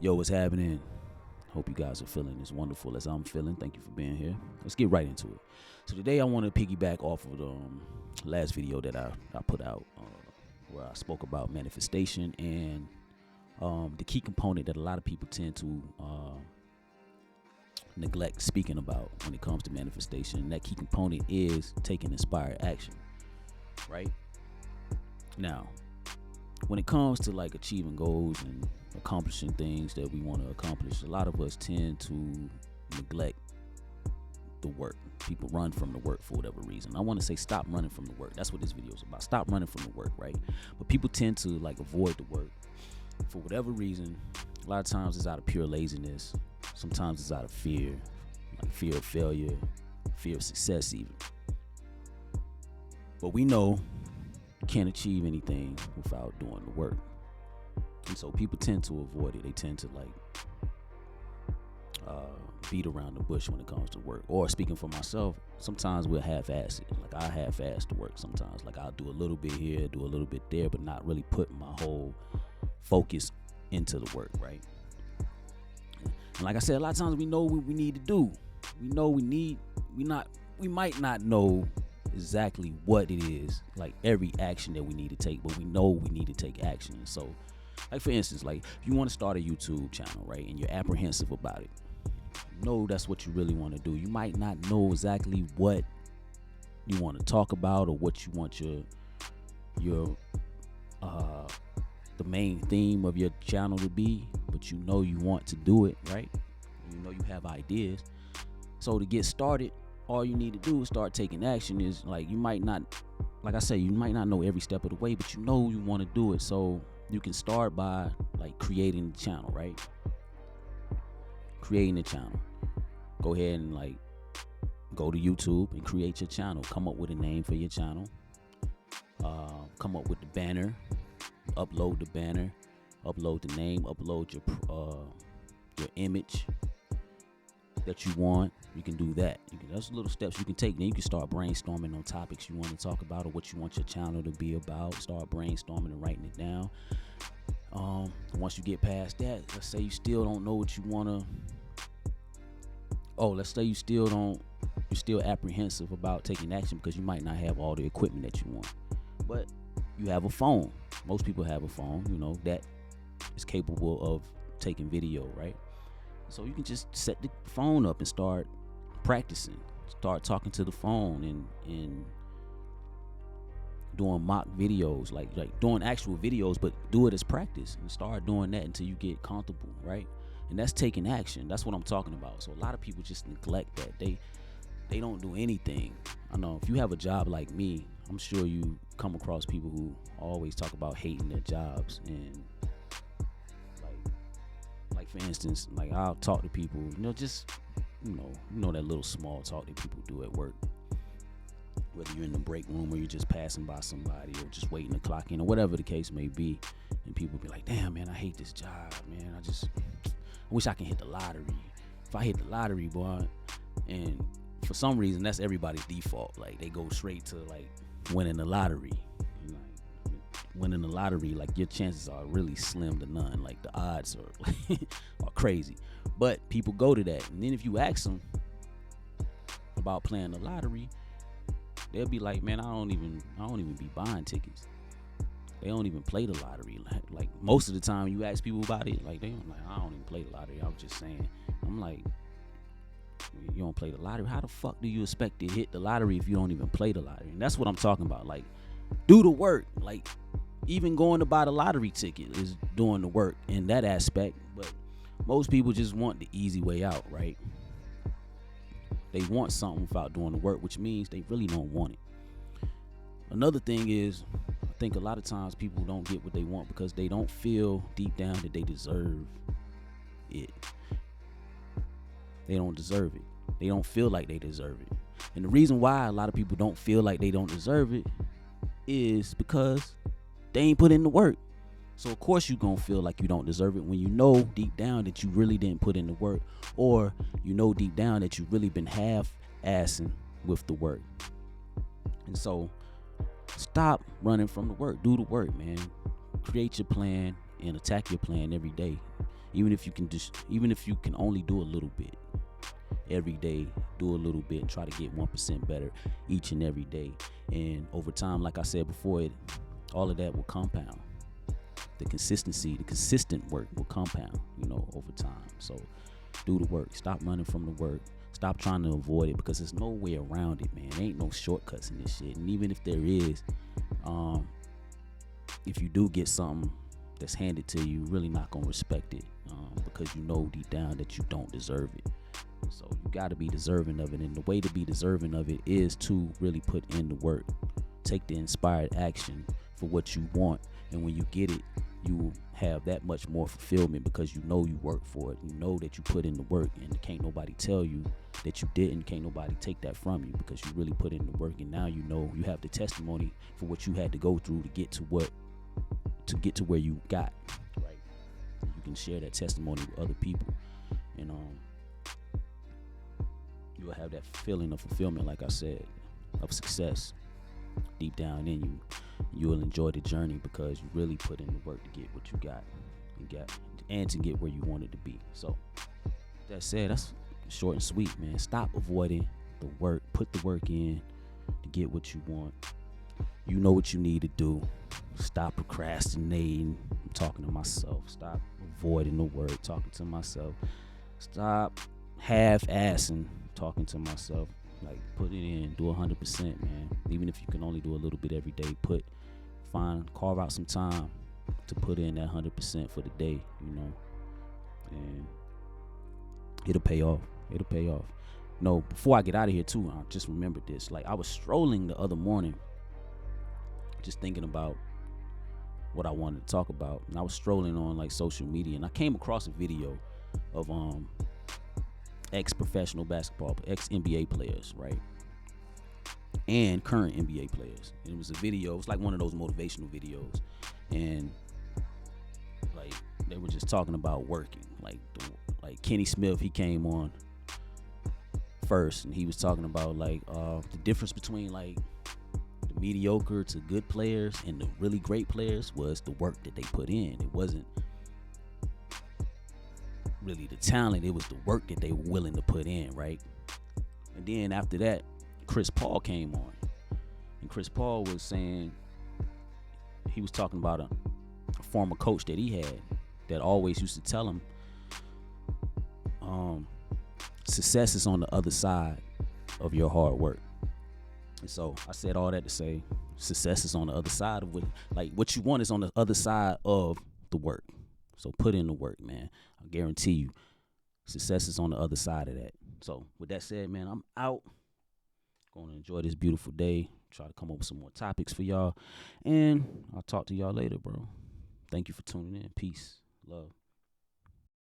Yo, what's happening? Hope you guys are feeling as wonderful as I'm feeling. Thank you for being here. Let's get right into it. So today I want to piggyback off of the last video that I put out where I spoke about manifestation and the key component that a lot of people tend to neglect speaking about when it comes to manifestation. And that key component is taking inspired action, right? Now, when it comes to like achieving goals and accomplishing things that we want to accomplish, a lot of us tend to neglect the work. People run from the work for whatever reason. I want to say stop running from the work. That's what this video is about. Stop running from the work, right? But people tend to like avoid the work for whatever reason. A lot of times it's out of pure laziness. Sometimes it's out of fear, like fear of failure, fear of success even. But we know you can't achieve anything without doing the work. And so people tend to avoid it. They tend to like beat around the bush when it comes to work. Or speaking for myself, sometimes we'll half-ass it. Like I half-ass the work sometimes. Like I'll do a little bit here, do a little bit there, but not really put my whole focus into the work, right? And like I said, a lot of times we know what we need to do. We know we might not know exactly what it is, like every action that we need to take, but we know we need to take action. So like for instance, like if you want to start a YouTube channel, right, and you're apprehensive about it, you know that's what you really want to do. You might not know exactly what you want to talk about or what you want your the main theme of your channel to be, but you know you want to do it, right? You know you have ideas. So to get started, all you need to do is start taking action. Is like you might not, like I say, you might not know every step of the way, but you know you want to do it. So you can start by like creating the channel, right? Creating the channel. Go ahead and like go to YouTube and create your channel. Come up with a name for your channel. Come up with the banner. Upload the banner. Upload the name. Upload your image that you want. You can do that. That's little steps you can take. Then you can start brainstorming on topics you want to talk about or what you want your channel to be about. Start brainstorming and writing it down. Once you get past that, let's say you still don't know what you want to. Let's say you're still apprehensive about taking action because you might not have all the equipment that you want. But you have a phone. Most people have a phone, that is capable of taking video, right? So you can just set the phone up and start practicing. Start talking to the phone and doing mock videos, like doing actual videos, but do it as practice and start doing that until you get comfortable, right? And that's taking action. That's what I'm talking about. So a lot of people just neglect that. They don't do anything. I know if you have a job like me, I'm sure you come across people who always talk about hating their jobs. And like for instance, like I'll talk to people, just that little small talk that people do at work. Whether you're in the break room or you're just passing by somebody or just waiting to clock in or whatever the case may be, and people be like, damn man, I hate this job, man. I wish I can hit the lottery. If I hit the lottery, boy, and for some reason that's everybody's default. Like they go straight to like winning the lottery. Winning the lottery, like your chances are really slim to none. Like the odds are crazy. But people go to that, and then if you ask them about playing the lottery, they'll be like, man, I don't even be buying tickets. They don't even play the lottery. Like most of the time you ask people about it, like I don't even play the lottery. I was just saying. I'm like, you don't play the lottery? How the fuck do you expect to hit the lottery if you don't even play the lottery? And that's what I'm talking about. Like, do the work. Like, even going to buy the lottery ticket is doing the work in that aspect. But most people just want the easy way out, right? They want something without doing the work, which means they really don't want it. Another thing is, I think a lot of times people don't get what they want because they don't feel deep down that they deserve it. They don't deserve it. They don't feel like they deserve it. And the reason why a lot of people don't feel like they don't deserve it is because they ain't put in the work. So of course you're going to feel like you don't deserve it when you know deep down that you really didn't put in the work, or you know deep down that you've really been half-assing with the work. And so stop running from the work. Do the work, man. Create your plan and attack your plan every day. Even if you can only do a little bit every day, do a little bit and try to get 1% better each and every day. And over time, like I said before, all of that will compound. The consistent work will compound, over time. So do the work. Stop running from the work. Stop trying to avoid it, because there's no way around it, man. There ain't no shortcuts in this shit. And even if there is, if you do get something that's handed to you, you're really not gonna respect it, because you know deep down that you don't deserve it. So you got to be deserving of it, and the way to be deserving of it is to really put in the work. Take the inspired action for what you want, and when you get it, you will have that much more fulfillment, because you know you work for it. You know that you put in the work, and can't nobody tell you that you didn't. Can't nobody take that from you, because you really put in the work. And now you know you have the testimony for what you had to go through to get to where you got, right? You can share that testimony with other people, and you'll have that feeling of fulfillment, like I said, of success deep down in you. You'll enjoy the journey because you really put in the work to get what you got and to get where you wanted to be. So that said, that's short and sweet, man. Stop avoiding the work. Put the work in to get what you want. You know what you need to do. Stop procrastinating. I'm talking to myself. Stop avoiding the work. Talking to myself. Stop half-assing. Talking to myself. Like, put it in. Do 100%, man. Even if you can only do a little bit every day, carve out some time to put in that 100% for the day, and it'll pay off. No, before I get out of here too, I just remembered this. Like, I was strolling the other morning, just thinking about what I wanted to talk about, and I was strolling on like social media, and I came across a video of ex-professional basketball, ex-NBA players, right, and current NBA players. And it was a video. It was like one of those motivational videos, and like they were just talking about working. Like Kenny Smith, he came on first, and he was talking about like the difference between like the mediocre to good players and the really great players was the work that they put in. It wasn't really the talent, it was the work that they were willing to put in, right? And then after that, Chris Paul came on, and Chris Paul was saying, he was talking about a former coach that he had that always used to tell him, success is on the other side of your hard work. And so I said all that to say, success is on the other side of what you want is on the other side of the work. So put in the work, man. I guarantee you, success is on the other side of that. So with that said, man, I'm out. Going to enjoy this beautiful day. Try to come up with some more topics for y'all. And I'll talk to y'all later, bro. Thank you for tuning in. Peace. Love.